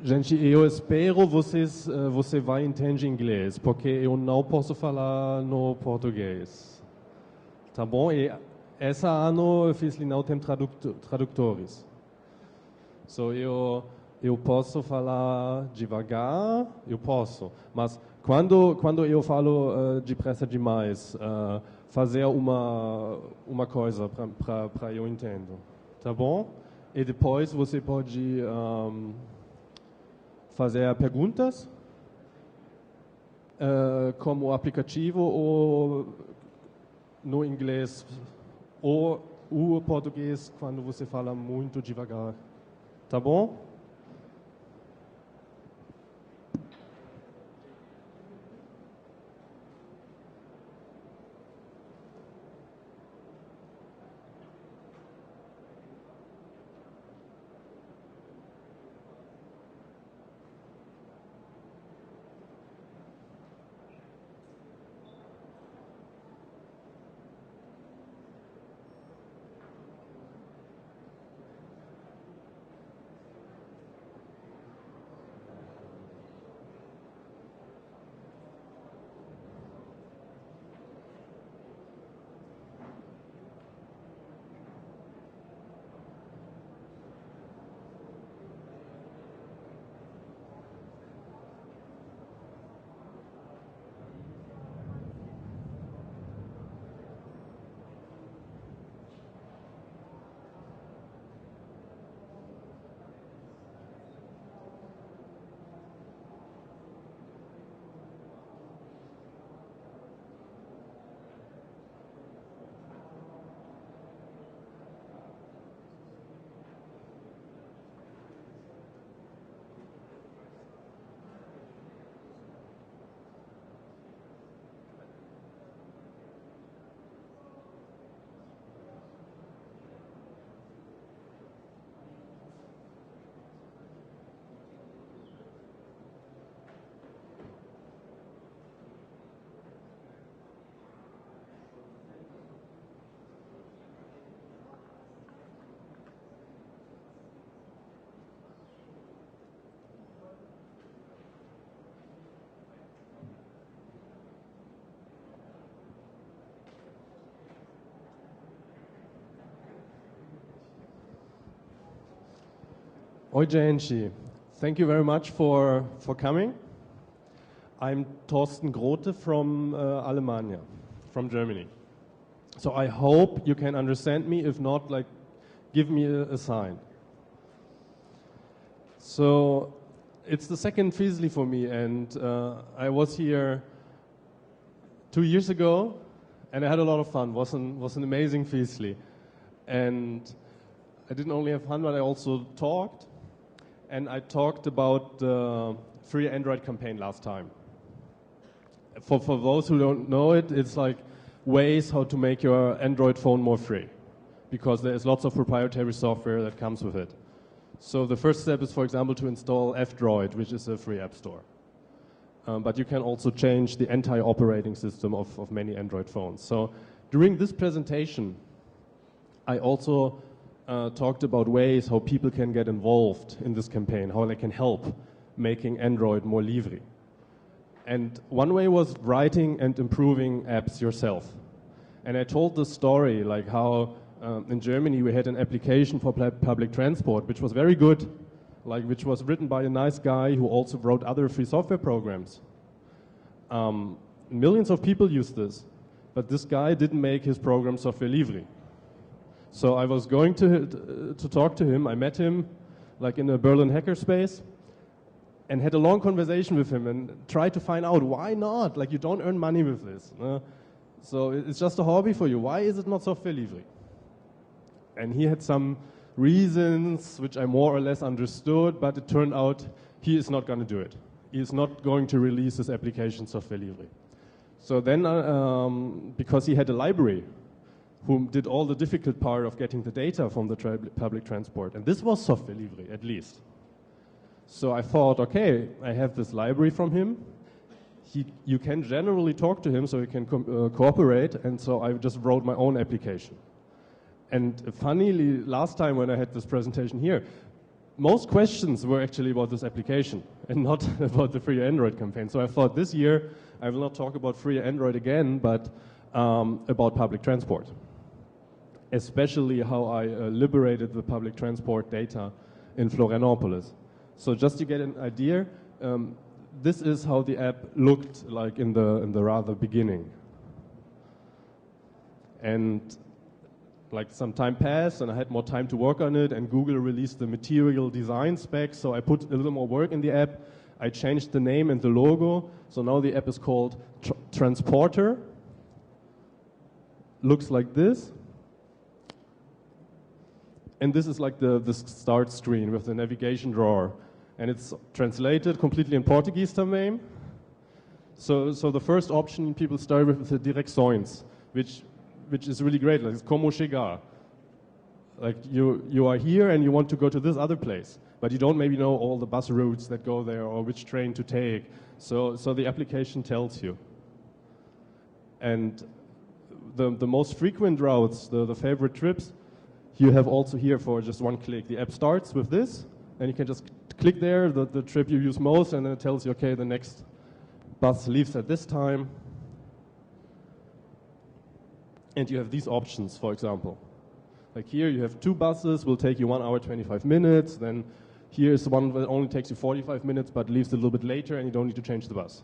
Gente, eu espero você vai entender inglês, porque eu não posso falar no português. Tá bom? E esse ano eu fiz não tem tradutores. So, eu posso falar devagar, eu posso. Mas quando eu falo depressa demais, fazer uma coisa para eu entender. Tá bom? E depois você pode fazer perguntas como aplicativo ou no inglês ou o português quando você fala muito devagar. Tá bom? Oi, gente. Thank you very much for coming. I'm Torsten Grote from Alemania, from Germany. So I hope you can understand me. If not, like, give me a sign. So it's the second Fiesli for me, and I was here 2 years ago, and I had a lot of fun. Was an amazing Fiesli, and I didn't only have fun, but I also talked. And I talked about the free Android campaign last time. For those who don't know it, it's like ways how to make your Android phone more free, because there's lots of proprietary software that comes with it. So the first step is, for example, to install F-Droid, which is a free app store. But you can also change the entire operating system of many Android phones. So during this presentation, I also talked about ways how people can get involved in this campaign, how they can help making Android more livre. And one way was writing and improving apps yourself. And I told the story, like how in Germany we had an application for public transport, which was very good, like which was written by a nice guy who also wrote other free software programs. Millions of people used this, but this guy didn't make his program software livre. So I was going to talk to him. I met him like in a Berlin hackerspace and had a long conversation with him and tried to find out why not? Like, you don't earn money with this. So it's just a hobby for you. Why is it not software livre? And he had some reasons which I more or less understood, but it turned out he is not going to do it. He is not going to release his application software livre. So then, because he had a library who did all the difficult part of getting the data from the public transport. And this was software livre, at least. So I thought, okay, I have this library from him. You can generally talk to him, so you can cooperate. And so I just wrote my own application. And funnily, last time when I had this presentation here, most questions were actually about this application and not about the free Android campaign. So I thought this year I will not talk about free Android again, but about public transport, especially how I liberated the public transport data in Florianópolis. So just to get an idea, this is how the app looked like in the rather beginning. And like some time passed and I had more time to work on it, and Google released the material design specs, so I put a little more work in the app. I changed the name and the logo, so now the app is called Transportr. Looks like this. And this is like the start screen with the navigation drawer. And it's translated completely in Portuguese também. So the first option people start with is the Direcções, which is really great. Like, it's como chegar. Like you are here and you want to go to this other place, but you don't maybe know all the bus routes that go there or which train to take. So the application tells you. And the most frequent routes, the favorite trips, you have also here for just one click. The app starts with this, and you can just click there, the trip you use most, and then it tells you, okay, the next bus leaves at this time. And you have these options, for example. Like here, you have 2 buses, will take you 1 hour, 25 minutes. Then here's one that only takes you 45 minutes, but leaves a little bit later, and you don't need to change the bus.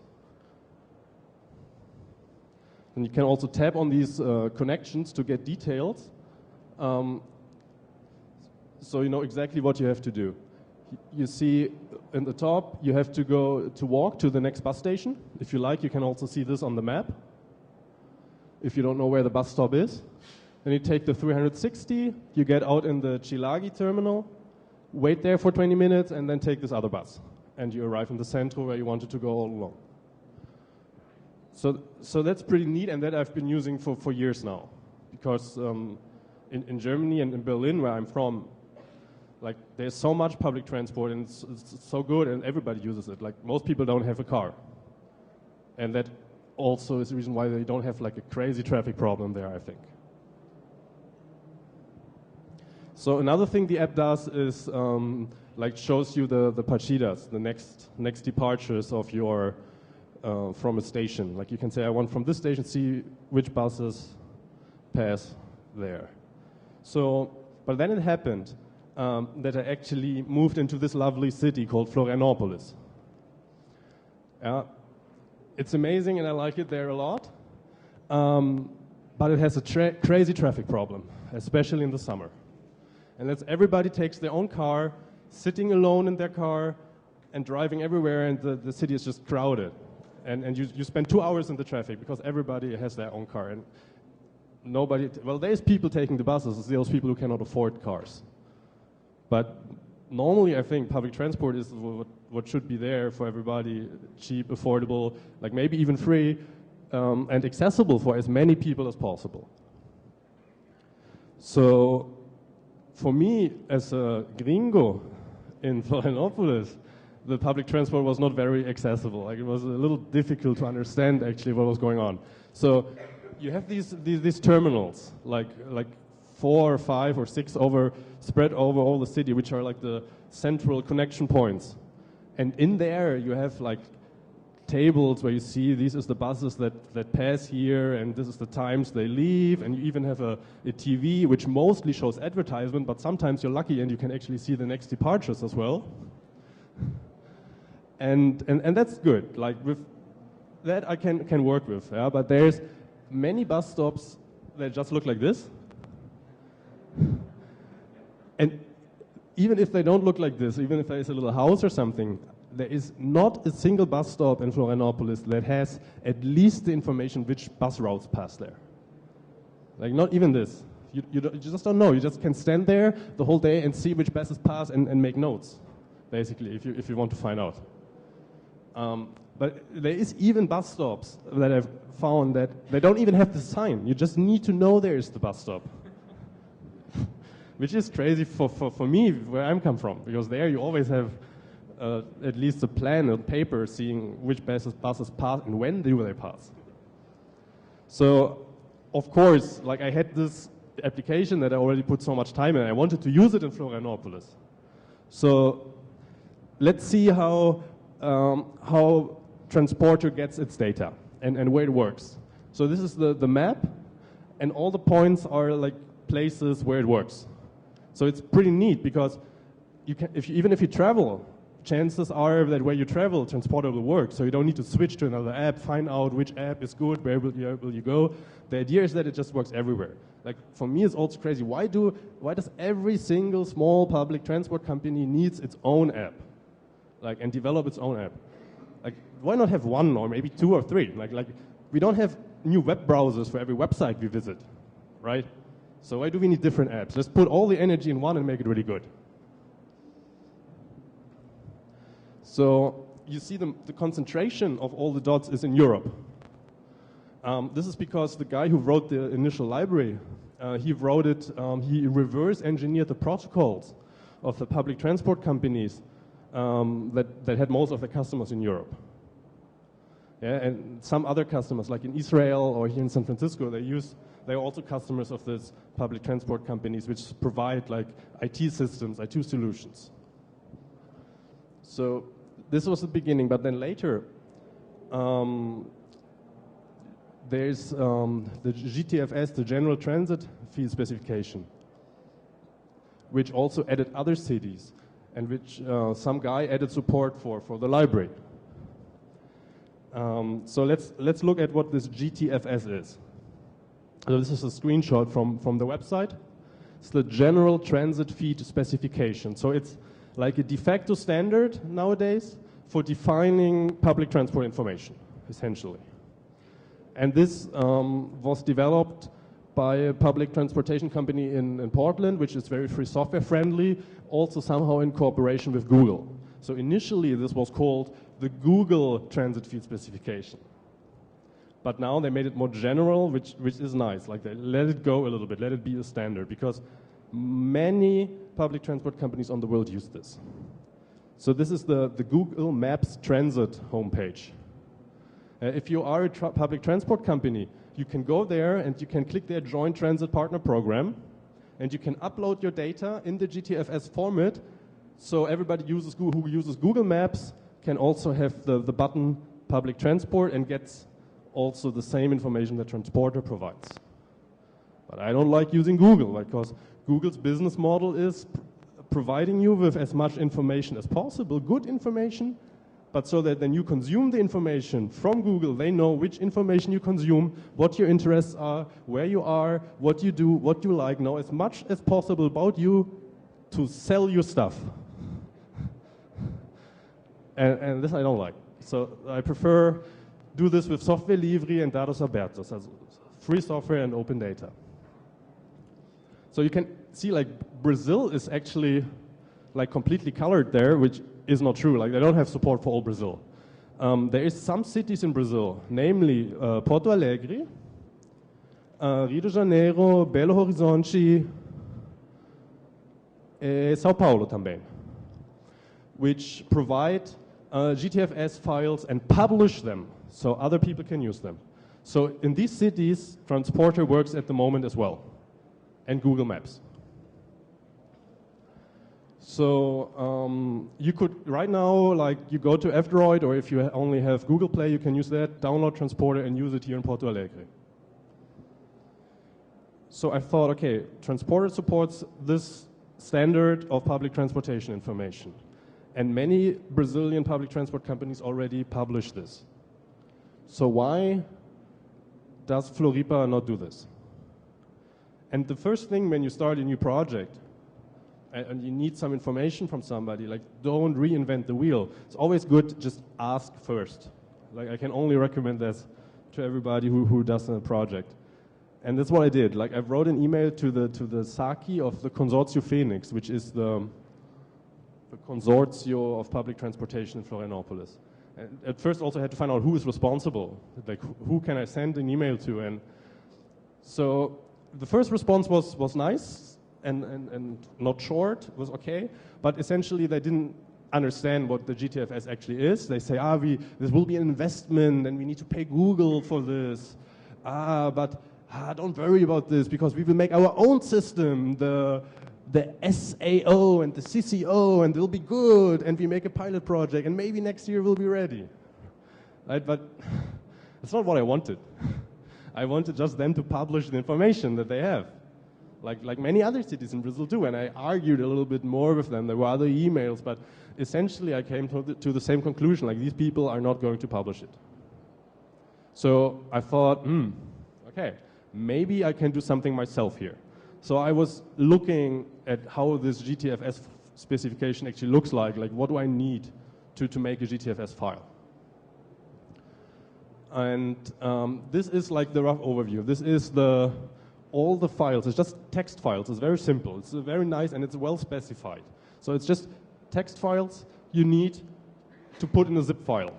And you can also tap on these connections to get details. So you know exactly what you have to do. You see in the top, you have to walk to the next bus station. If you like, you can also see this on the map. If you don't know where the bus stop is. Then you take the 360, you get out in the Chilagi terminal, wait there for 20 minutes, and then take this other bus. And you arrive in the centro where you wanted to go all along. So that's pretty neat, and that I've been using for years now. Because in Germany and in Berlin, where I'm from, like there's so much public transport and it's so good and everybody uses it. Like most people don't have a car. And that also is the reason why they don't have like a crazy traffic problem there, I think. So another thing the app does is like shows you the partidas, the next departures of your from a station. Like you can say, I want from this station, see which buses pass there. So, but then it happened that I actually moved into this lovely city called Florianópolis. It's amazing and I like it there a lot, but it has a crazy traffic problem, especially in the summer. And everybody takes their own car, sitting alone in their car and driving everywhere, and the city is just crowded. And you spend 2 hours in the traffic because everybody has their own car. And nobody, well, there's people taking the buses, it's those people who cannot afford cars. But normally I think public transport is what should be there for everybody, cheap, affordable, like maybe even free, and accessible for as many people as possible. So for me, as a gringo in Florianópolis, the public transport was not very accessible. Like it was a little difficult to understand actually what was going on. So you have these terminals, like 4 or 5 or 6 spread over all the city, which are like the central connection points. And in there you have like tables where you see these is the buses that pass here, and this is the times they leave, and you even have a TV which mostly shows advertisement, but sometimes you're lucky and you can actually see the next departures as well. And that's good. Like with that I can work with, yeah? But there's many bus stops that just look like this. And even if they don't look like this, even if there is a little house or something, there is not a single bus stop in Florianópolis that has at least the information which bus routes pass there. Like not even this. You just don't know. You just can stand there the whole day and see which buses pass and make notes, basically, if you want to find out. But there is even bus stops that I've found that they don't even have the sign. You just need to know there is the bus stop. Which is crazy for me, where I'm come from, because there you always have at least a plan, a paper, seeing which buses pass and when do they pass. So, of course, like I had this application that I already put so much time in. I wanted to use it in Florianópolis. So let's see how Transportr gets its data and where it works. So this is the map, and all the points are like places where it works. So it's pretty neat because you can, even if you travel, chances are that where you travel, Transportr will work. So you don't need to switch to another app, find out which app is good, where will you go. The idea is that it just works everywhere. Like for me, it's also crazy. Why does every single small public transport company needs its own app, like, and develop its own app? Like, why not have one or maybe two or three? Like we don't have new web browsers for every website we visit, right? So why do we need different apps? Let's put all the energy in one and make it really good. So you see the concentration of all the dots is in Europe. This is because the guy who wrote the initial library, he reverse engineered the protocols of the public transport companies that had most of the customers in Europe. Yeah, and some other customers, like in Israel or here in San Francisco, they're also customers of these public transport companies, which provide like IT systems, IT solutions. So this was the beginning, but then later, there's the GTFS, the General Transit Field Specification, which also added other cities, and which some guy added support for the library. So let's look at what this GTFS is. So this is a screenshot from the website. It's the General Transit Feed Specification. So it's like a de facto standard nowadays for defining public transport information, essentially. And this was developed by a public transportation company in Portland, which is very free software friendly, also somehow in cooperation with Google. So initially this was called the Google Transit Field Specification. But now they made it more general, which is nice. Like they let it go a little bit, let it be a standard, because many public transport companies on the world use this. So this is the Google Maps Transit homepage. If you are a public transport company, you can go there and you can click their Joint Transit Partner Program, and you can upload your data in the GTFS format, so everybody who uses Google Maps can also have the button public transport and gets also the same information that Transportr provides. But I don't like using Google, because Google's business model is providing you with as much information as possible, good information, but so that when you consume the information from Google, they know which information you consume, what your interests are, where you are, what you do, what you like, know as much as possible about you to sell your stuff. And this I don't like. So I prefer do this with software libre and Dados Abertos, as free software and open data. So you can see like Brazil is actually like completely colored there, which is not true. Like they don't have support for all Brazil. There is some cities in Brazil, namely Porto Alegre, Rio de Janeiro, Belo Horizonte, Sao Paulo também, which provide GTFS files and publish them so other people can use them. So in these cities, Transportr works at the moment as well, and Google Maps. So you could, right now, like you go to F-Droid, or if you only have Google Play, you can use that, download Transportr and use it here in Porto Alegre. So I thought, okay, Transportr supports this standard of public transportation information. And many Brazilian public transport companies already publish this. So why does Floripa not do this? And the first thing when you start a new project, and you need some information from somebody, like don't reinvent the wheel. It's always good to just ask first. Like I can only recommend this to everybody who does a project. And that's what I did. Like I wrote an email to the Saki of the Consortium Phoenix, which is the consortium of public transportation in Florianópolis. And at first also had to find out who is responsible. Like who can I send an email to? And so the first response was nice. And not short, was okay, but essentially they didn't understand what the GTFS actually is. They say, this will be an investment and we need to pay Google for this. But don't worry about this because we will make our own system, the the SAO and the CCO, and it'll be good, and we make a pilot project, and maybe next year we'll be ready. Right? But that's not what I wanted. I wanted just them to publish the information that they have, like many other cities in Brazil do. And I argued a little bit more with them. There were other emails, but essentially I came to the same conclusion, like these people are not going to publish it. So I thought, okay, maybe I can do something myself here. So I was looking at how this GTFS specification actually looks like what do I need to make a GTFS file. And this is like the rough overview. This is all the files. It's just text files. It's very simple. It's very nice and it's well specified. So it's just text files you need to put in a zip file.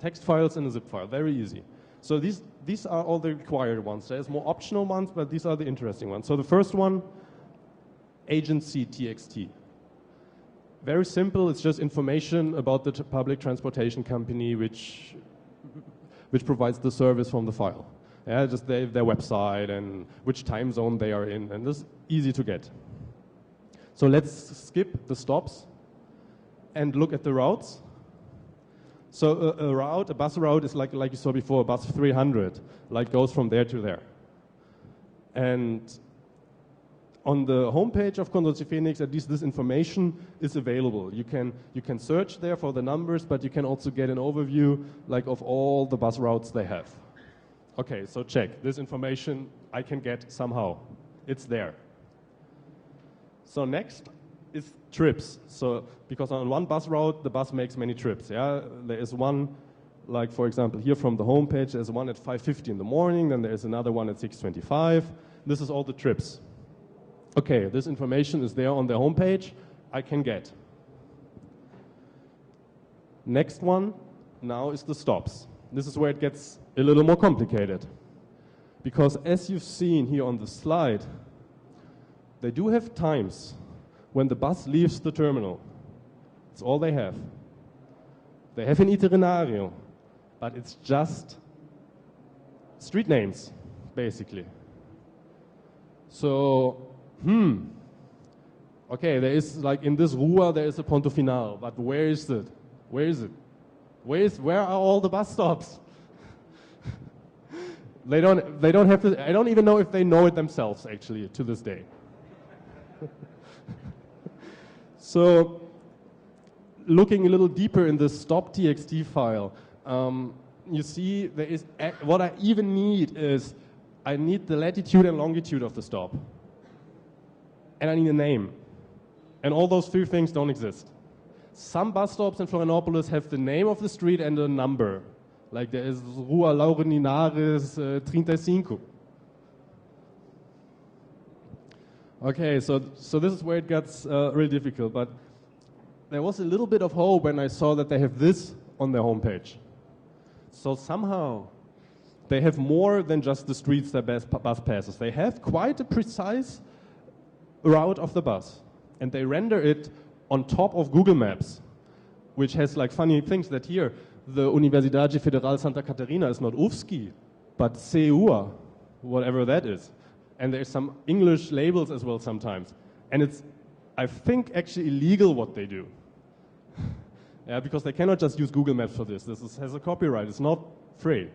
Text files in a zip file. Very easy. So these are all the required ones. There's more optional ones, but these are the interesting ones. So the first one, agency TXT. Very simple. It's just information about the public transportation company which provides the service from the file. Yeah, just their website and which time zone they are in, and this is easy to get. So let's skip the stops and look at the routes. So a bus route is like you saw before, a bus 300, goes from there to there. And on the homepage of Consortium Phoenix, at least this information is available. You can search there for the numbers, but you can also get an overview of all the bus routes they have. Okay, so check. This information I can get somehow. It's there. So next is trips. So because on one bus route, the bus makes many trips. Yeah, there is one, for example, here from the homepage, there's one at 5:50 in the morning, then there's another one at 6:25. This is all the trips. Okay, this information is there on their homepage, I can get. Next one now is the stops. This is where it gets a little more complicated. Because as you've seen here on the slide, they do have times when the bus leaves the terminal. That's all they have. They have an itinerario, but it's just street names, basically. So, okay, there is, in this Rua, there is a Ponto Final, but where is it? Where is it? Where are all the bus stops? They don't have to, I don't even know if they know it themselves, actually, to this day. So, looking a little deeper in the stop.txt file, you see there is, what I even need is, I need the latitude and longitude of the stop. And I need a name. And all those three things don't exist. Some bus stops in Florianópolis have the name of the street and a number. Like there is Rua Laureninares 35. Okay, so this is where it gets really difficult. But there was a little bit of hope when I saw that they have this on their homepage. So somehow they have more than just the streets that bus passes. They have quite a precise route of the bus. And they render it on top of Google Maps, which has funny things that here, the Universidade Federal Santa Catarina is not UFSC, but CEUA, whatever that is. And there's some English labels as well sometimes. And it's, I think, actually illegal what they do. Yeah, because they cannot just use Google Maps for this. This has a copyright. It's not free.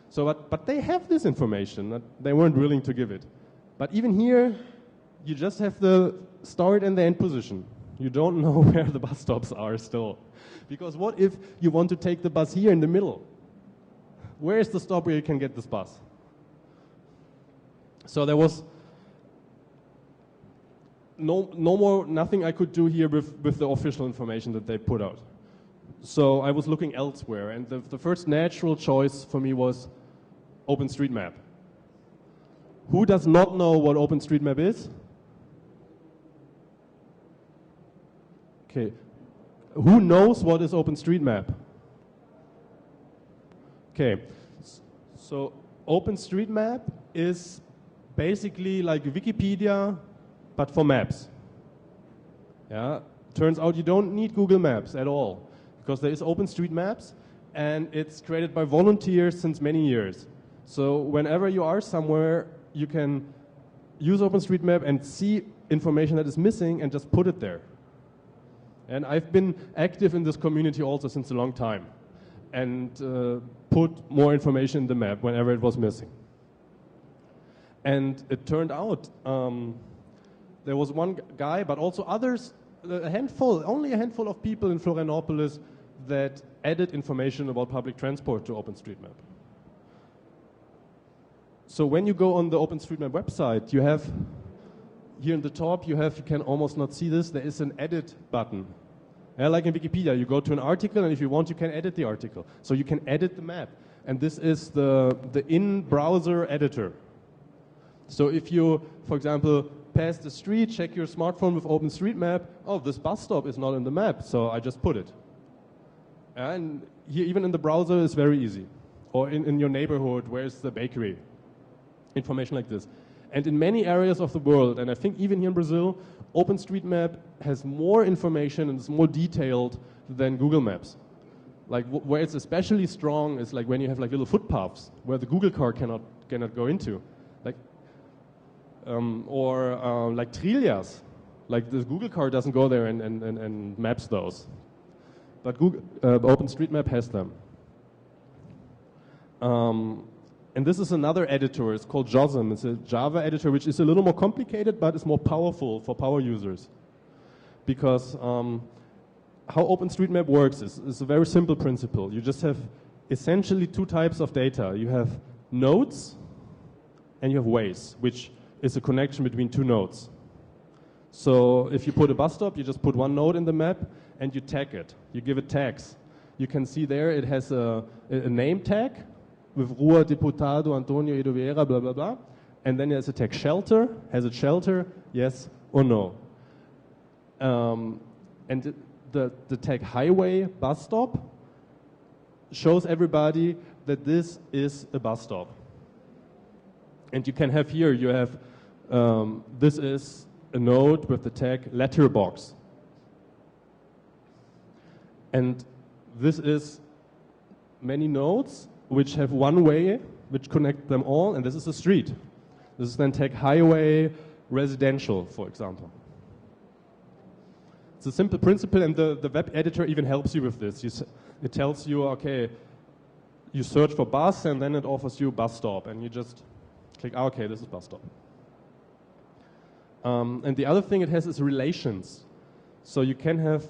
So, but they have this information. They weren't willing to give it. But even here, you just have the start and the end position. You don't know where the bus stops are still. Because what if you want to take the bus here in the middle? Where is the stop where you can get this bus? So there was nothing I could do here with the official information that they put out. So I was looking elsewhere, and the first natural choice for me was OpenStreetMap. Who does not know what OpenStreetMap is? Okay. Who knows what is OpenStreetMap? Okay. So OpenStreetMap is basically like Wikipedia, but for maps. Yeah. Turns out you don't need Google Maps at all, because there is OpenStreetMaps, and it's created by volunteers since many years. So whenever you are somewhere, you can use OpenStreetMap and see information that is missing and just put it there. And I've been active in this community also since a long time, and put more information in the map whenever it was missing. And it turned out there was one guy, but also others, only a handful of people in Florianópolis that added information about public transport to OpenStreetMap. So when you go on the OpenStreetMap website, you have here in the top, you can almost not see this, there is an edit button. Like in Wikipedia, you go to an article, and if you want, you can edit the article. So you can edit the map. And this is the in-browser editor. So if you, for example, pass the street, check your smartphone with OpenStreetMap, oh, this bus stop is not in the map, so I just put it. And here, even in the browser, it's very easy. Or in your neighborhood, where's the bakery? Information like this. And in many areas of the world, and I think even here in Brazil, OpenStreetMap has more information and is more detailed than Google Maps. Like where it's especially strong is like when you have like little footpaths where the Google car cannot go into. Like, like Trilhas. Like the Google car doesn't go there and maps those. But OpenStreetMap has them. And this is another editor. It's called JOSM. It's a Java editor, which is a little more complicated, but it's more powerful for power users. Because how OpenStreetMap works is a very simple principle. You just have essentially two types of data. You have nodes and you have ways, which is a connection between two nodes. So if you put a bus stop, you just put one node in the map and you tag it. You give it tags. You can see there it has a name tag with Rua Deputado Antonio Edo Vieira, blah, blah, blah. And then there's a tag shelter. Has it shelter? Yes or no? And the tag highway bus stop shows everybody that this is a bus stop. And you can have here, you have, this is a node with the tag letterbox. And this is many nodes which have one way, which connect them all, and this is a street. This is then tag highway residential, for example. It's a simple principle, and the web editor even helps you with this. It tells you, okay, you search for bus, and then it offers you bus stop, and you just click, okay, this is bus stop. And the other thing it has is relations. So you can have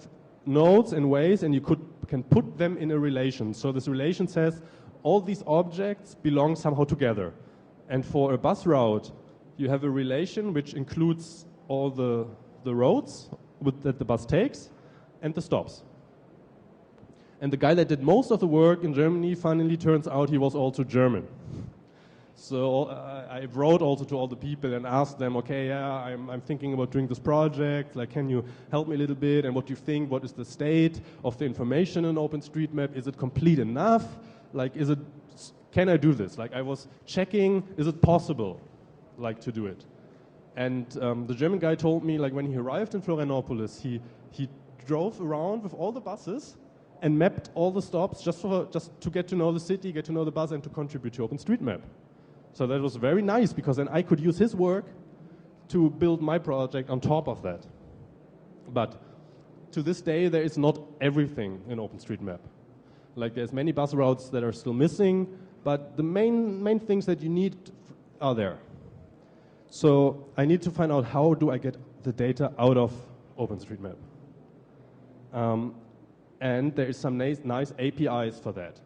nodes and ways, and you can put them in a relation. So this relation says all these objects belong somehow together. And for a bus route, you have a relation which includes all the roads that the bus takes and the stops. And the guy that did most of the work in Germany finally turns out he was also German. So I wrote also to all the people and asked them, okay, yeah, I'm thinking about doing this project, like can you help me a little bit, and what do you think, what is the state of the information in OpenStreetMap, is it complete enough, like can I do this? Like I was checking, is it possible, like to do it? And the German guy told me, like when he arrived in Florianópolis, he drove around with all the buses and mapped all the stops just to get to know the city, get to know the bus, and to contribute to OpenStreetMap. So that was very nice, because then I could use his work to build my project on top of that. But to this day, there is not everything in OpenStreetMap. Like there's many bus routes that are still missing, but the main things that you need are there. So I need to find out how do I get the data out of OpenStreetMap. And there is some nice APIs for that.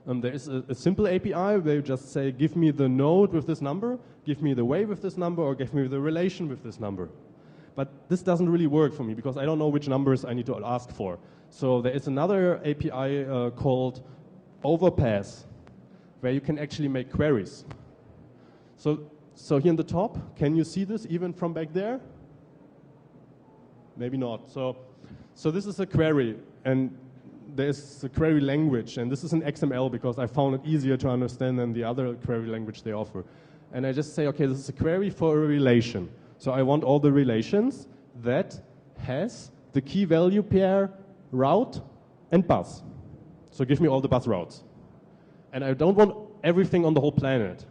There is a simple API where you just say, give me the node with this number, give me the way with this number, or give me the relation with this number. But this doesn't really work for me, because I don't know which numbers I need to ask for. So there is another API called Overpass, where you can actually make queries. So here in the top, can you see this even from back there? Maybe not. So this is a query, and there's a query language, and this is an XML because I found it easier to understand than the other query language they offer. And I just say, okay, this is a query for a relation. So I want all the relations that has the key value pair route and bus. So give me all the bus routes. And I don't want everything on the whole planet.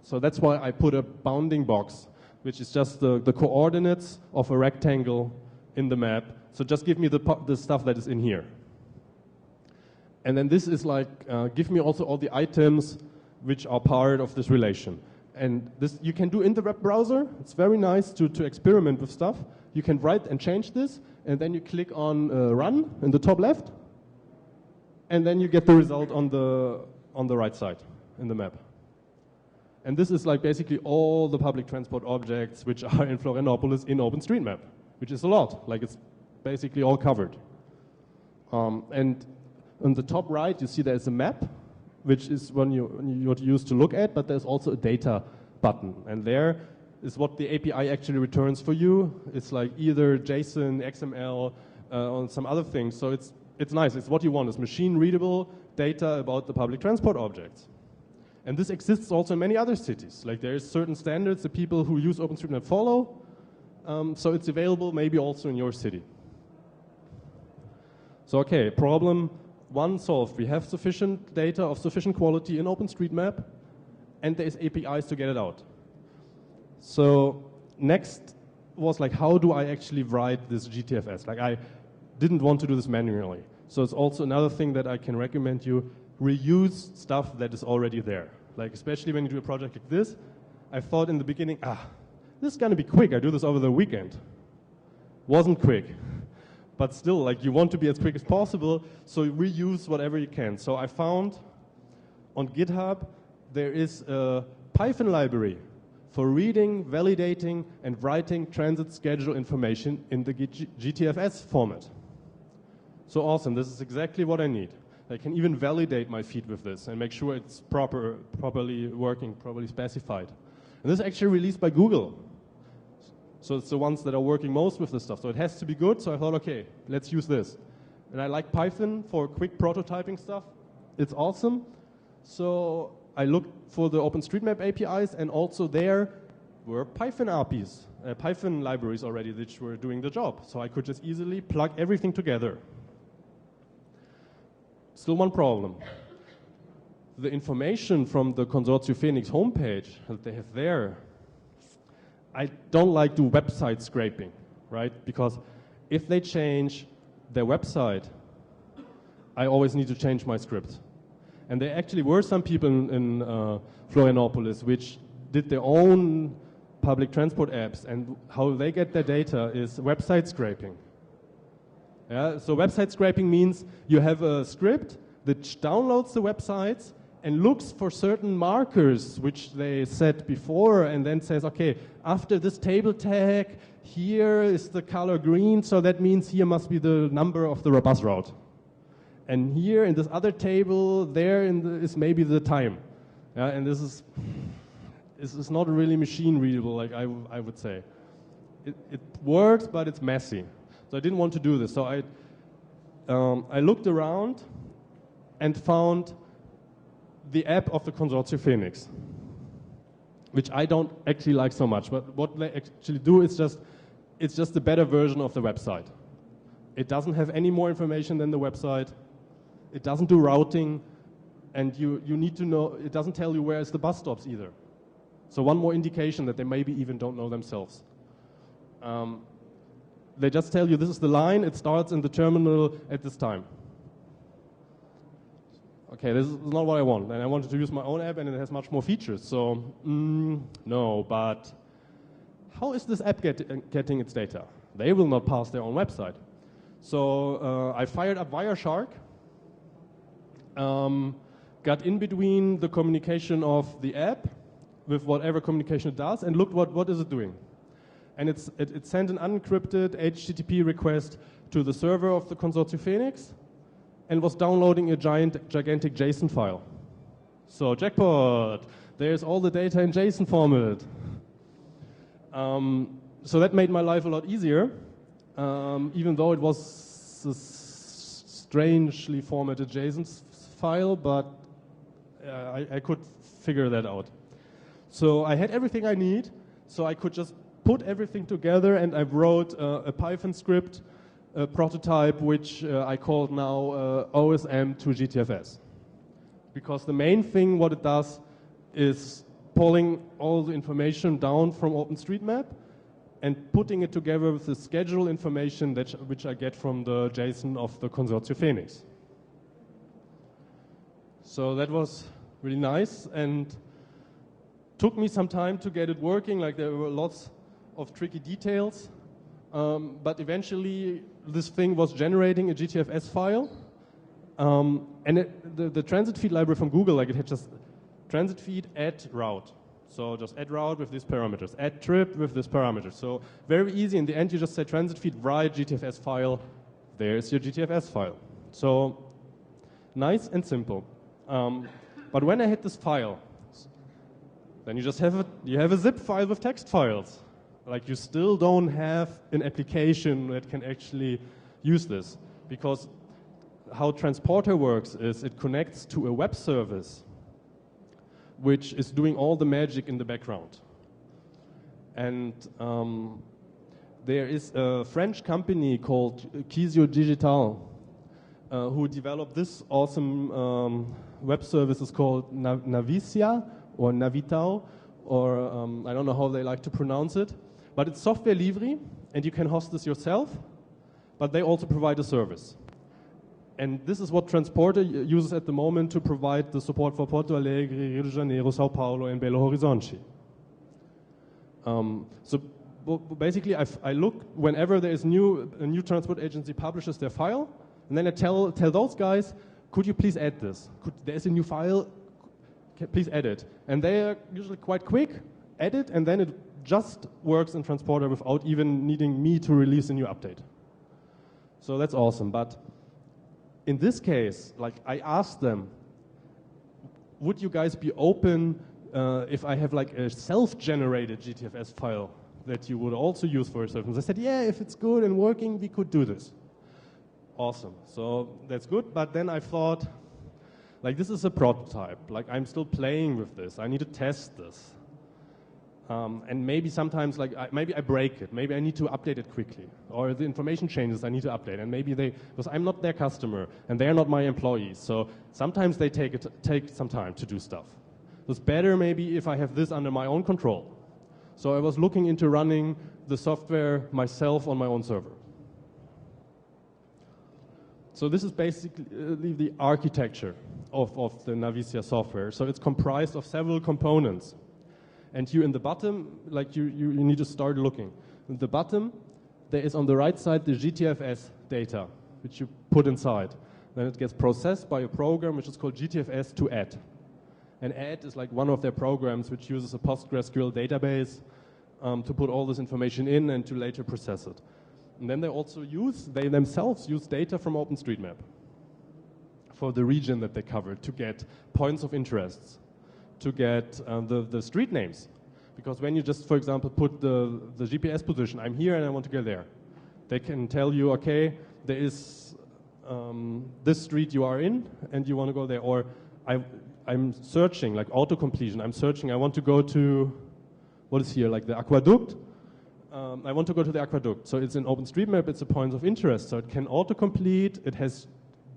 So that's why I put a bounding box which is just the coordinates of a rectangle in the map. So just give me the stuff that is in here. And then this is like, give me also all the items which are part of this relation. And this you can do in the web browser. It's very nice to experiment with stuff. You can write and change this, and then you click on run in the top left, and then you get the result on the right side in the map. And this is like basically all the public transport objects which are in Florianópolis in OpenStreetMap, which is a lot. Like it's basically all covered. And on the top right, you see there's a map, which is what you use to look at, but there's also a data button. And there is what the API actually returns for you. It's like either JSON, XML, or some other things. So it's nice. It's what you want. It's machine-readable data about the public transport objects. And this exists also in many other cities. Like there's certain standards that people who use OpenStreetMap follow. So it's available maybe also in your city. So okay, problem 1 solved. We have sufficient data of sufficient quality in OpenStreetMap, and there's APIs to get it out. So next was like, how do I actually write this GTFS? Like I didn't want to do this manually. So it's also another thing that I can recommend you, reuse stuff that is already there. Like especially when you do a project like this, I thought in the beginning, this is gonna be quick. I do this over the weekend. Wasn't quick. But still, like you want to be as quick as possible, so reuse whatever you can. So I found on GitHub there is a Python library for reading, validating, and writing transit schedule information in the GTFS format. So awesome, this is exactly what I need. I can even validate my feed with this and make sure it's properly working, properly specified. And this is actually released by Google. So it's the ones that are working most with this stuff. So it has to be good, so I thought, okay, let's use this. And I like Python for quick prototyping stuff. It's awesome. So I looked for the OpenStreetMap APIs, and also there were Python APIs, Python libraries already, which were doing the job. So I could just easily plug everything together. Still one problem. The information from the Consortium Phoenix homepage that they have there, I don't like to do website scraping, right? Because if they change their website, I always need to change my script. And there actually were some people in Florianópolis which did their own public transport apps, and how they get their data is website scraping. Yeah? So website scraping means you have a script that downloads the websites and looks for certain markers which they set before, and then says, okay, after this table tag, here is the color green, so that means here must be the number of the bus route. And here in this other table, there is maybe the time. Yeah, and this is not really machine readable, like I would say. It works, but it's messy. So I didn't want to do this. So I looked around and found the app of the Consortium Phoenix, which I don't actually like so much. But what they actually do is it's just a better version of the website. It doesn't have any more information than the website. It doesn't do routing, and you need to know, it doesn't tell you where is the bus stops either. So one more indication that they maybe even don't know themselves. They just tell you this is the line, it starts in the terminal at this time. Okay, this is not what I want, and I wanted to use my own app, and it has much more features, so no, but how is this app getting its data? They will not pass their own website. So I fired up Wireshark, got in between the communication of the app with whatever communication it does, and looked what is it doing. And it sent an unencrypted HTTP request to the server of the Consortium Phoenix, and was downloading a gigantic JSON file. So jackpot, there's all the data in JSON format. So that made my life a lot easier, even though it was a strangely formatted JSON file, but I could figure that out. So I had everything I need, so I could just put everything together, and I wrote a Python script, a prototype, which I called now OSM to GTFS. Because the main thing what it does is pulling all the information down from OpenStreetMap and putting it together with the schedule information which I get from the JSON of the consortium Phoenix. So that was really nice and took me some time to get it working. Like, there were lots of tricky details, but eventually this thing was generating a GTFS file. And the transit feed library from Google, like, it had just transit feed add route. So just add route with these parameters, add trip with this parameter. So very easy. In the end, you just say transit feed write GTFS file. There's your GTFS file. So nice and simple. But when I had this file, then you just have a zip file with text files. Like, you still don't have an application that can actually use this, because how Transportr works is it connects to a web service which is doing all the magic in the background. And there is a French company called Kisio Digital who developed this awesome web service. It's called Navicia or Navitao, or I don't know how they like to pronounce it. But it's software libre, and you can host this yourself, but they also provide a service. And this is what Transportr uses at the moment to provide the support for Porto Alegre, Rio de Janeiro, Sao Paulo, and Belo Horizonte. So basically, I look whenever there is a new transport agency publishes their file, and then I tell those guys, could you please add this? There's a new file, please add it. And they are usually quite quick, add it, and then it just works in Transportr without even needing me to release a new update. So that's awesome. But in this case, like, I asked them, would you guys be open if I have like a self-generated GTFS file that you would also use for a service? They said, yeah, if it's good and working, we could do this. Awesome. So that's good. But then I thought, like, this is a prototype. Like, I'm still playing with this. I need to test this. And maybe sometimes, like, maybe I break it. Maybe I need to update it quickly. Or the information changes, I need to update. And maybe because I'm not their customer, and they're not my employees. So sometimes they take some time to do stuff. It's better maybe if I have this under my own control. So I was looking into running the software myself on my own server. So this is basically the architecture of the Navicia software. So it's comprised of several components. And you in the bottom, like, you need to start looking. In the bottom, there is on the right side the GTFS data, which you put inside. Then it gets processed by a program which is called GTFS to add. And add is like one of their programs which uses a PostgreSQL database to put all this information in and to later process it. And then they themselves use data from OpenStreetMap for the region that they cover to get points of interests, to get the street names. Because when you just, for example, put the GPS position, I'm here and I want to go there, they can tell you, okay, there is this street you are in and you want to go there. Or I'm searching, like auto-completion, I'm searching, I want to go to, what is here, like the aqueduct? I want to go to the aqueduct. So it's in OpenStreetMap, it's a point of interest. So it can auto-complete, it has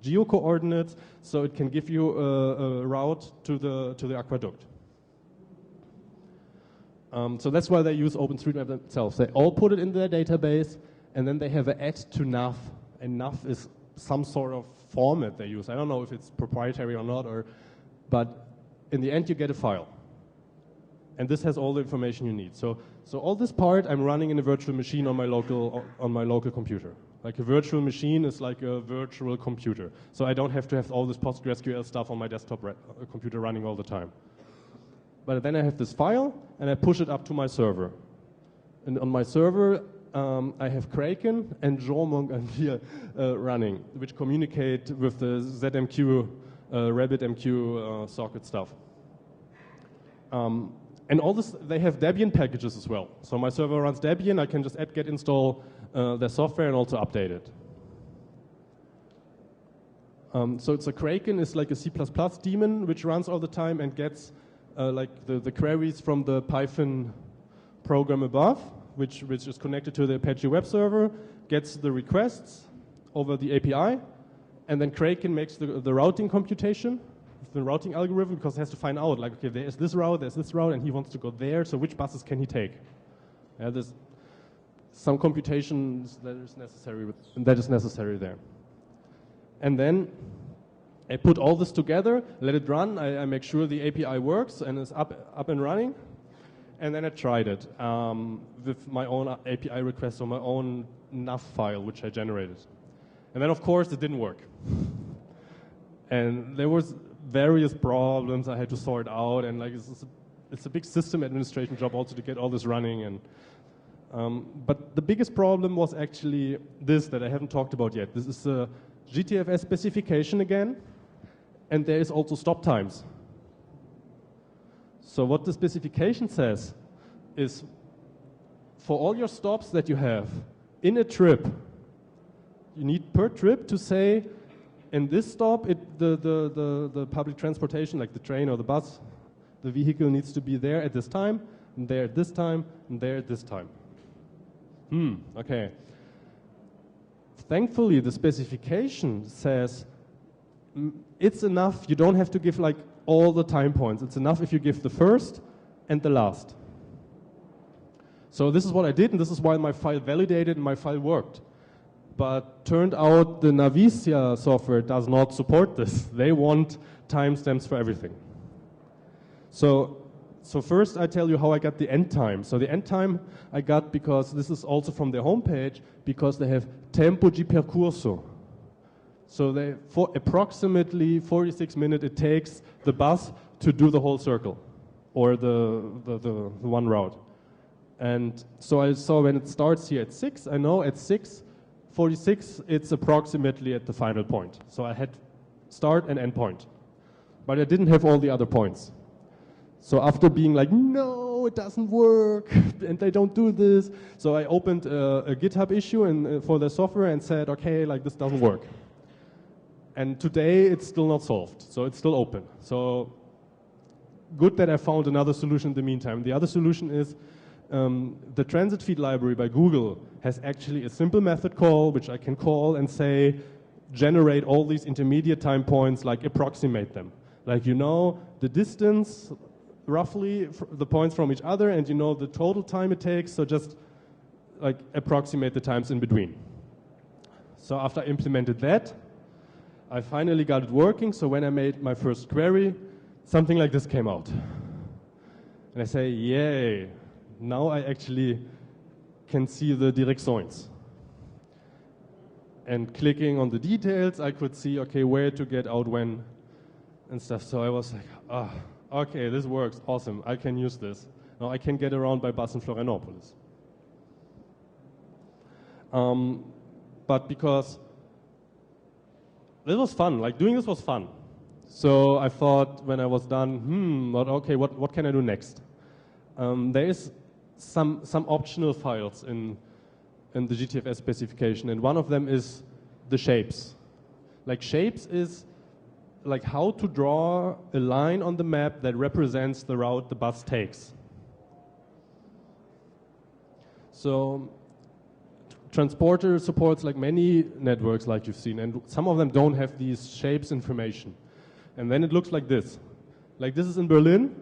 geo-coordinates, so it can give you a route to the aqueduct. So that's why they use OpenStreetMap themselves. They all put it in their database, and then they have an add to nav, and nav is some sort of format they use. I don't know if it's proprietary or not, but in the end you get a file. And this has all the information you need. So all this part I'm running in a virtual machine on my local computer. Like, a virtual machine is like a virtual computer. So I don't have to have all this PostgreSQL stuff on my desktop computer running all the time. But then I have this file, and I push it up to my server. And on my server, I have Kraken and JeanMongoDB running, which communicate with the ZMQ, RabbitMQ socket stuff. And all this, they have Debian packages as well. So my server runs Debian, I can just apt-get install their software and also update it. So it's a Kraken, is like a C++ daemon which runs all the time and gets like the queries from the Python program above, which is connected to the Apache web server, gets the requests over the API, and then Kraken makes the routing computation the routing algorithm because it has to find out, like, okay, there's this route, and he wants to go there, so which buses can he take? Yeah, there's some computations that is necessary there. And then I put all this together, let it run, I make sure the API works and is up and running, and then I tried it with my own API request or my own nav file, which I generated. And then, of course, it didn't work. And there was various problems I had to sort out, and like it's a big system administration job also to get all this running. And but the biggest problem was actually this that I haven't talked about yet. This is a GTFS specification again, and there is also stop times. So what the specification says is for all your stops that you have in a trip, you need per trip to say, in this stop, the public transportation, like the train or the bus, the vehicle needs to be there at this time, and there at this time, and there at this time. Okay. Thankfully, the specification says it's enough, you don't have to give like all the time points. It's enough if you give the first and the last. So this is what I did, and this is why my file validated and my file worked. But turned out the Navicia software does not support this. They want timestamps for everything. So first I tell you how I got the end time. So the end time I got because this is also from their homepage, because they have tempo di percorso. So for approximately 46 minutes it takes the bus to do the whole circle, or the one route. And so I saw when it starts here at 6, I know at 6:46 it's approximately at the final point. So I had start and end point. But I didn't have all the other points. So after being like, no, it doesn't work, and they don't do this, so I opened a GitHub issue for the software and said, okay, like this doesn't work. And today it's still not solved, so it's still open. So good that I found another solution in the meantime. The other solution is the transit feed library by Google has actually a simple method call, which I can call and say, generate all these intermediate time points, like approximate them. Like you know the distance, roughly the points from each other, and you know the total time it takes, so just like approximate the times in between. So after I implemented that, I finally got it working. So when I made my first query, something like this came out. And I say, yay, now I actually can see the directions. And clicking on the details, I could see, okay, where to get out when and stuff. So I was like, okay, this works, awesome, I can use this. Now I can get around by bus in Florianópolis. But because this was fun, like doing this was fun. So I thought when I was done, okay, what can I do next? There is some optional files in the GTFS specification, and one of them is the shapes. Like shapes is like how to draw a line on the map that represents the route the bus takes. So Transportr supports like many networks like you've seen, and some of them don't have these shapes information. And then it looks like this. Like this is in Berlin,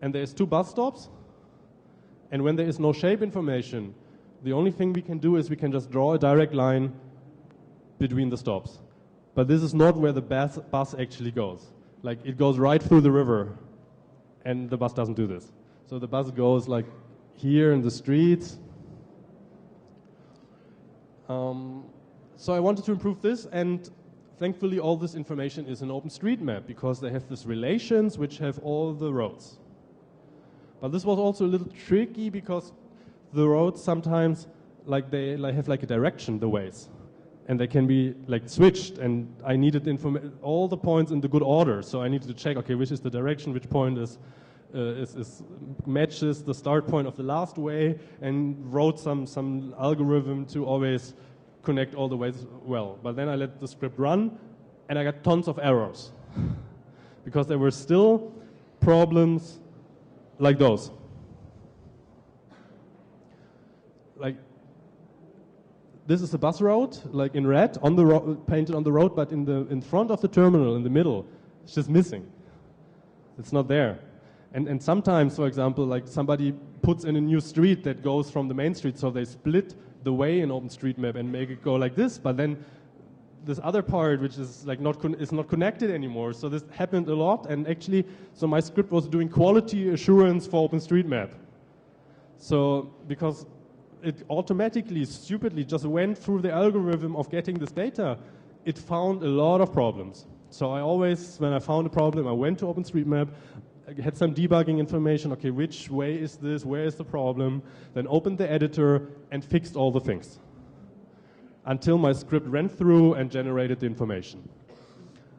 and there's 2 bus stops, and when there is no shape information, the only thing we can do is we can just draw a direct line between the stops. But this is not where the bus actually goes. Like it goes right through the river, and the bus doesn't do this. So the bus goes like here in the streets. So I wanted to improve this, and thankfully all this information is in OpenStreetMap because they have these relations which have all the roads. But this was also a little tricky because the roads sometimes they have like a direction, the ways, and they can be like switched, and I needed all the points in the good order. So I needed to check, okay, which is the direction, which point matches the start point of the last way, and wrote some algorithm to always connect all the ways well. But then I let the script run, and I got tons of errors because there were still problems like those. Like this is a bus route, like in red, on the painted on the road, but in front of the terminal, in the middle, it's just missing. It's not there. And sometimes, for example, like somebody puts in a new street that goes from the main street, so they split the way in OpenStreetMap and make it go like this, but then this other part, which is like not connected anymore. So this happened a lot, and actually, so my script was doing quality assurance for OpenStreetMap. So because it automatically, stupidly, just went through the algorithm of getting this data, it found a lot of problems. So I always, when I found a problem, I went to OpenStreetMap, I had some debugging information, okay, which way is this, where is the problem, then opened the editor and fixed all the things until my script ran through and generated the information.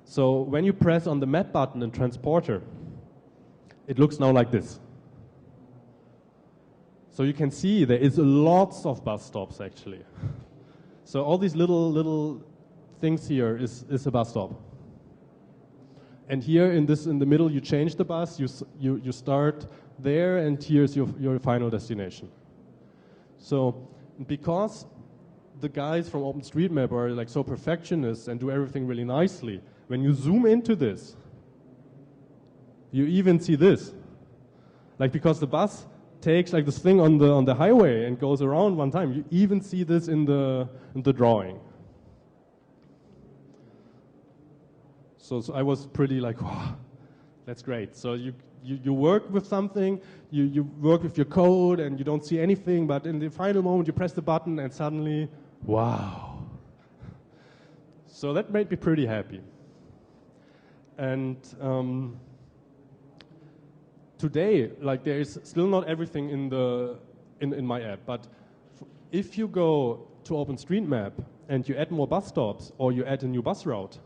So when you press on the map button in Transportr, it looks now like this. So you can see there is lots of bus stops actually. So all these little things here is a bus stop. And here in the middle you change the bus, you start there, and here's your final destination. So because the guys from OpenStreetMap are like so perfectionists and do everything really nicely, when you zoom into this, you even see this. Like because the bus takes like this thing on the highway and goes around one time, you even see this in the drawing. So I was pretty like, wow, that's great. So you work with something, you work with your code, and you don't see anything, but in the final moment you press the button and suddenly, wow. So that made me pretty happy. And today, like there is still not everything in my app, but if you go to OpenStreetMap and you add more bus stops or you add a new bus route,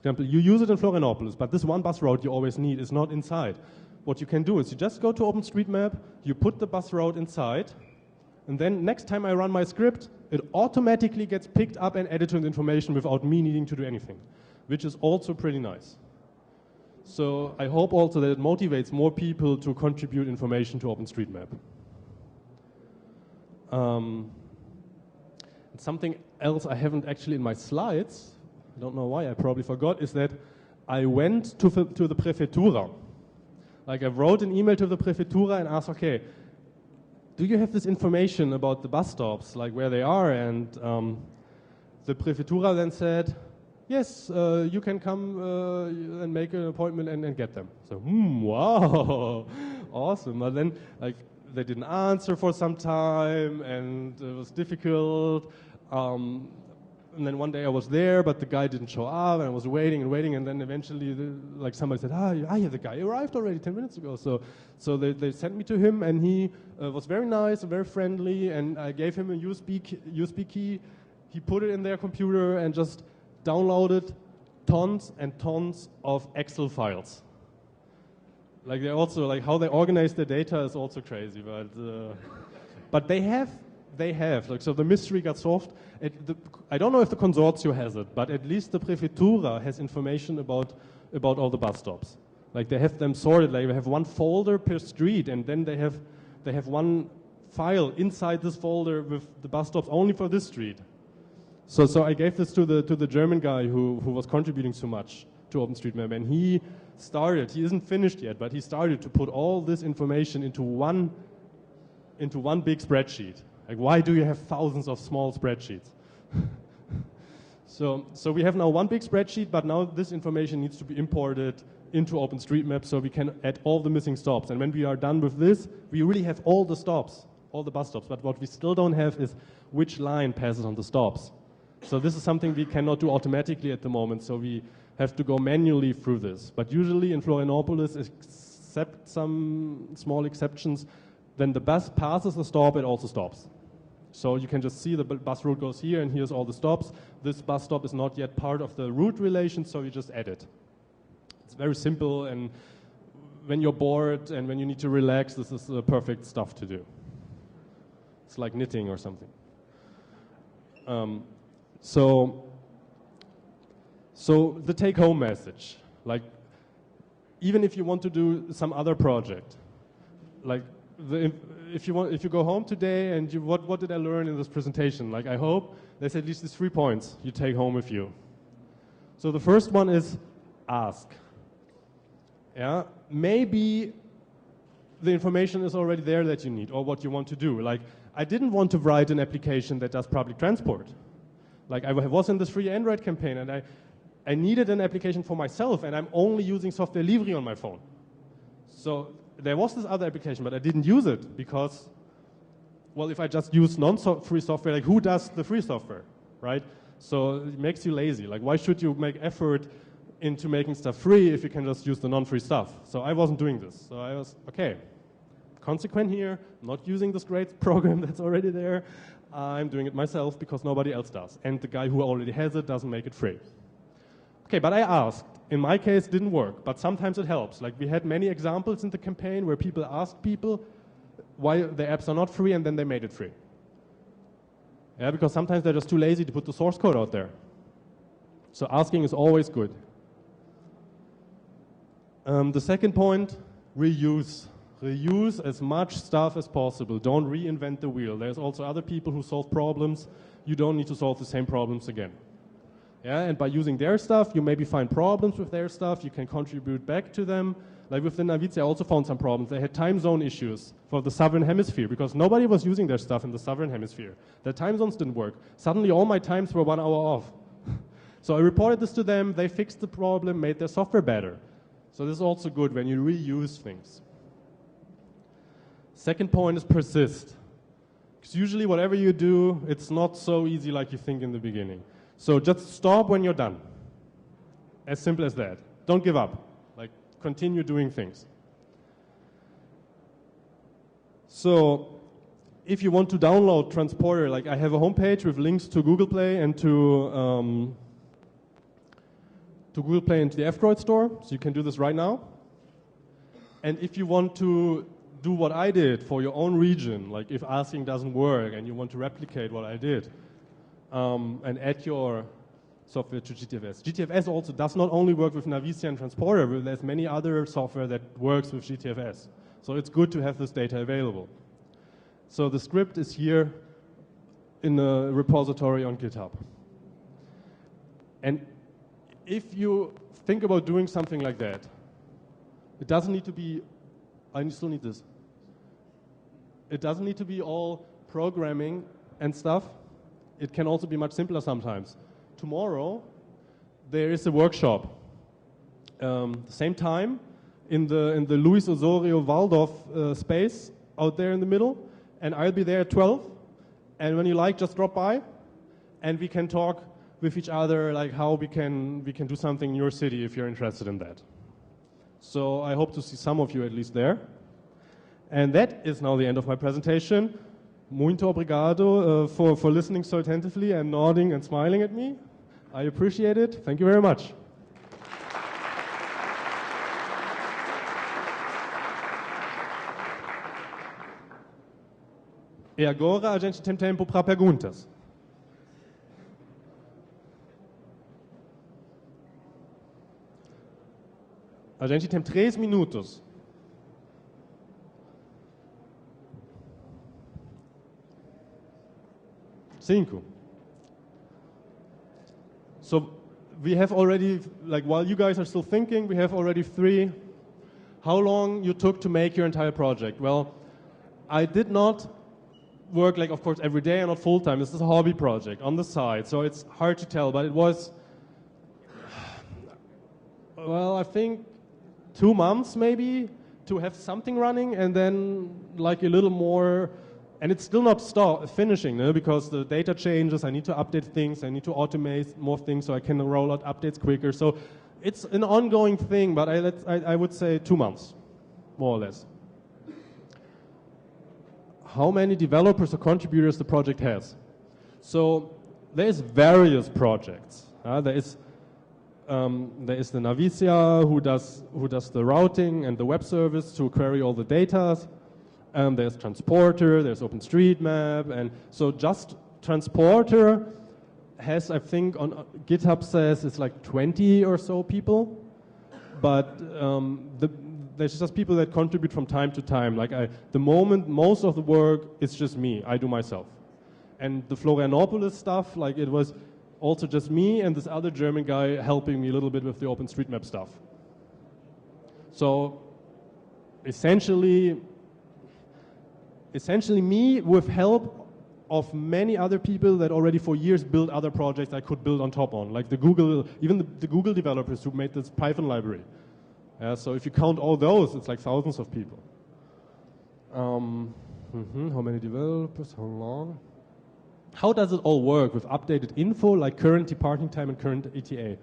for example, you use it in Florianópolis, but this one bus route you always need is not inside. What you can do is you just go to OpenStreetMap, you put the bus route inside, and then next time I run my script, it automatically gets picked up and added to the information without me needing to do anything, which is also pretty nice. So I hope also that it motivates more people to contribute information to OpenStreetMap. Something else I haven't actually in my slides, I don't know why, I probably forgot, is that I went to the Prefeitura. Like I wrote an email to the Prefeitura and asked, okay, do you have this information about the bus stops, like where they are? And the Prefeitura then said, yes, you can come and make an appointment and get them. So, wow, awesome. But then, like, they didn't answer for some time, and it was difficult. And then one day I was there, but the guy didn't show up, and I was waiting and waiting, and then eventually, like somebody said, yeah, the guy arrived already 10 minutes ago. So they sent me to him, and he was very nice and very friendly, and I gave him a USB key. He put it in their computer and just downloaded tons and tons of Excel files. Like they also, like how they organize their data is also crazy, but they have, like, so the mystery got solved. I don't know if the consortium has it, but at least the Prefeitura has information about all the bus stops. Like they have them sorted, like they have one folder per street, and then they have one file inside this folder with the bus stops only for this street. So I gave this to the German guy who was contributing so much to OpenStreetMap, and he isn't finished yet, but he started to put all this information into one big spreadsheet. Like, why do you have thousands of small spreadsheets? So we have now one big spreadsheet, but now this information needs to be imported into OpenStreetMap so we can add all the missing stops. And when we are done with this, we really have all the stops, all the bus stops. But what we still don't have is which line passes on the stops. So this is something we cannot do automatically at the moment, so we have to go manually through this. But usually in Florianópolis, except some small exceptions, when the bus passes the stop, it also stops. So you can just see the bus route goes here, and here's all the stops. This bus stop is not yet part of the route relation, so you just add it. It's very simple, and when you're bored and when you need to relax, this is the perfect stuff to do. It's like knitting or something. So the take-home message, like even if you want to do some other project, like if you go home today and what did I learn in this presentation? Like, I hope there's at least these 3 points you take home with you. So the first one is ask. Yeah, maybe the information is already there that you need or what you want to do. Like, I didn't want to write an application that does public transport. Like, I was in this free Android campaign and I needed an application for myself, and I'm only using software Livre on my phone. So there was this other application, but I didn't use it because, well, if I just use non-free software, like, who does the free software, right? So it makes you lazy. Like, why should you make effort into making stuff free if you can just use the non-free stuff? So I wasn't doing this. So I was, okay, consequent here, not using this great program that's already there. I'm doing it myself because nobody else does. And the guy who already has it doesn't make it free. Okay, but I asked. In my case, it didn't work, but sometimes it helps. Like, we had many examples in the campaign where people asked people why the apps are not free, and then they made it free. Yeah, because sometimes they're just too lazy to put the source code out there. So asking is always good. The second point, reuse. Reuse as much stuff as possible. Don't reinvent the wheel. There's also other people who solve problems. You don't need to solve the same problems again. Yeah, and by using their stuff, you maybe find problems with their stuff. You can contribute back to them. Like with the Navice, I also found some problems. They had time zone issues for the southern hemisphere because nobody was using their stuff in the southern hemisphere. Their time zones didn't work. Suddenly, all my times were 1 hour off. So I reported this to them. They fixed the problem, made their software better. So this is also good when you reuse things. Second point is persist. Because usually whatever you do, it's not so easy like you think in the beginning. So just stop when you're done. As simple as that. Don't give up. Like, continue doing things. So if you want to download Transportr, like, I have a homepage with links to Google Play and to Google Play and to the F-Droid store. So you can do this right now. And if you want to do what I did for your own region, like if asking doesn't work and you want to replicate what I did, and add your software to GTFS. GTFS also does not only work with Navice and Transportr, but there's many other software that works with GTFS. So it's good to have this data available. So the script is here in a repository on GitHub. And if you think about doing something like that, it doesn't need to be, I still need this. It doesn't need to be all programming and stuff. It can also be much simpler sometimes. Tomorrow, there is a workshop. Same time, in the Luis Osorio Waldorf space out there in the middle. And I'll be there at 12. And when you like, just drop by. And we can talk with each other, like how we can do something in your city if you're interested in that. So I hope to see some of you at least there. And that is now the end of my presentation. Muito obrigado for listening so attentively and nodding and smiling at me. I appreciate it. Thank you very much. E agora a gente tem tempo para perguntas. A gente tem 3 minutos. Cinco. So we have already, like while you guys are still thinking, we have already 3. How long you took to make your entire project? Well, I did not work, like, of course, every day and not full-time. This is a hobby project on the side, so it's hard to tell, but it was, well, I think 2 months maybe to have something running, and then like a little more. And it's still not finishing, no? Because the data changes, I need to update things, I need to automate more things so I can roll out updates quicker. So it's an ongoing thing, but I would say 2 months, more or less. How many developers or contributors the project has? So there's various projects. There is the Navicia who does the routing and the web service to query all the data. There's Transportr, there's OpenStreetMap, and so just Transportr has, I think, on GitHub says it's like 20 or so people, but there's just people that contribute from time to time. Like the moment, most of the work is just me. I do myself. And the Florianópolis stuff, like it was also just me and this other German guy helping me a little bit with the OpenStreetMap stuff. So essentially me with help of many other people that already for years built other projects I could build on top on, like the Google, even the Google developers who made this Python library. So if you count all those, it's like thousands of people. How many developers, how long? How does it all work with updated info, like current departing time and current ETA?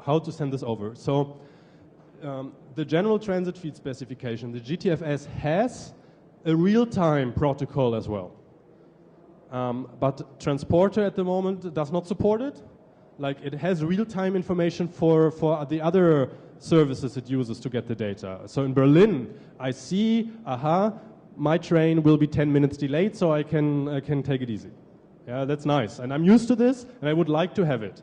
How to send this over? So the general transit feed specification, the GTFS has a real-time protocol as well. But Transportr at the moment does not support it. Like it has real-time information for the other services it uses to get the data. So in Berlin, I see, my train will be 10 minutes delayed, so I can take it easy. Yeah, that's nice. And I'm used to this, and I would like to have it.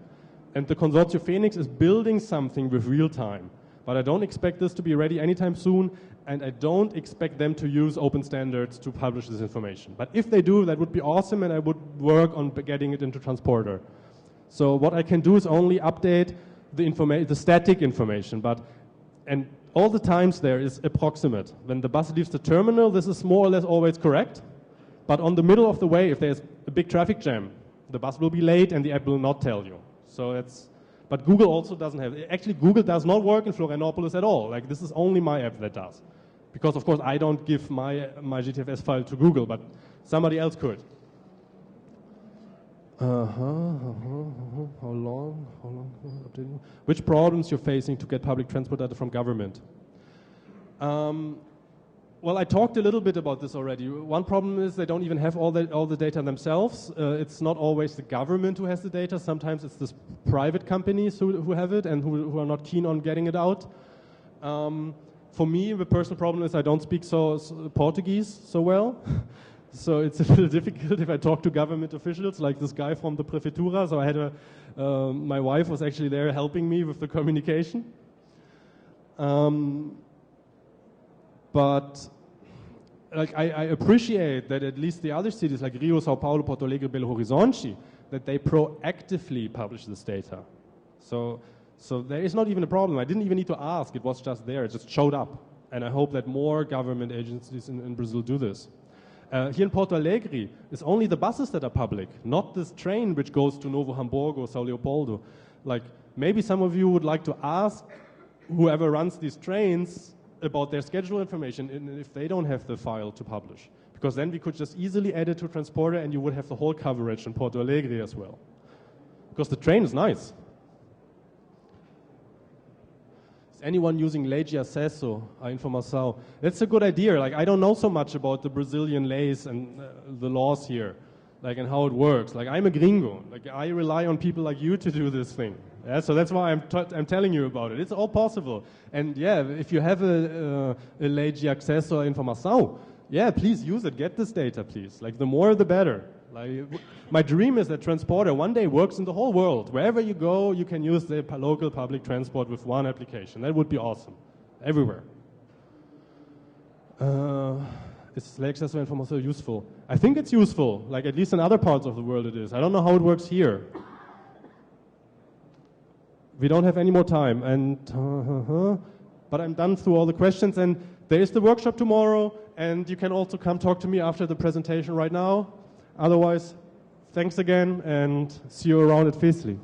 And the consortium Phoenix is building something with real-time. But I don't expect this to be ready anytime soon, and I don't expect them to use open standards to publish this information. But if they do, that would be awesome, and I would work on getting it into Transportr. So what I can do is only update the static information, and all the times there is approximate. When the bus leaves the terminal, this is more or less always correct. But on the middle of the way, if there's a big traffic jam, the bus will be late and the app will not tell you. So that's. But Google also doesn't have, actually Google does not work in Florianópolis at all. Like this is only my app that does. Because of course I don't give my GTFS file to Google, but somebody else could. How long updating? Which problems you're facing to get public transport data from government? Well, I talked a little bit about this already. One problem is they don't even have all the data themselves. It's not always the government who has the data. Sometimes it's the private companies who have it and who are not keen on getting it out. For me, the personal problem is I don't speak Portuguese so well. So it's a little difficult if I talk to government officials, like this guy from the Prefeitura. So I had my wife was actually there helping me with the communication. But like I appreciate that at least the other cities like Rio, Sao Paulo, Porto Alegre, Belo Horizonte, that they proactively publish this data. So there is not even a problem. I didn't even need to ask. It was just there. It just showed up. And I hope that more government agencies in Brazil do this. Here in Porto Alegre, it's only the buses that are public, not this train which goes to Novo Hamburgo, São Leopoldo. Like maybe some of you would like to ask whoever runs these trains about their schedule information if they don't have the file to publish. Because then we could just easily add it to Transportr and you would have the whole coverage in Porto Alegre as well. Because the train is nice. Is anyone using Lei de Acesso à Informação? That's a good idea. Like I don't know so much about the Brazilian laws and the laws here, like and how it works. Like I'm a gringo. Like I rely on people like you to do this thing. Yeah, so that's why I'm telling you about it. It's all possible. And yeah, if you have a Lei de Acesso à Informação, yeah, please use it. Get this data, please. Like the more, the better. Like my dream is that Transportr one day works in the whole world. Wherever you go, you can use the local public transport with one application. That would be awesome. Everywhere. Is Lei de Acesso à Informação useful? I think it's useful. Like at least in other parts of the world it is. I don't know how it works here. We don't have any more time, and but I'm done through all the questions, and there is the workshop tomorrow, and you can also come talk to me after the presentation right now. Otherwise, thanks again, and see you around at Fesley.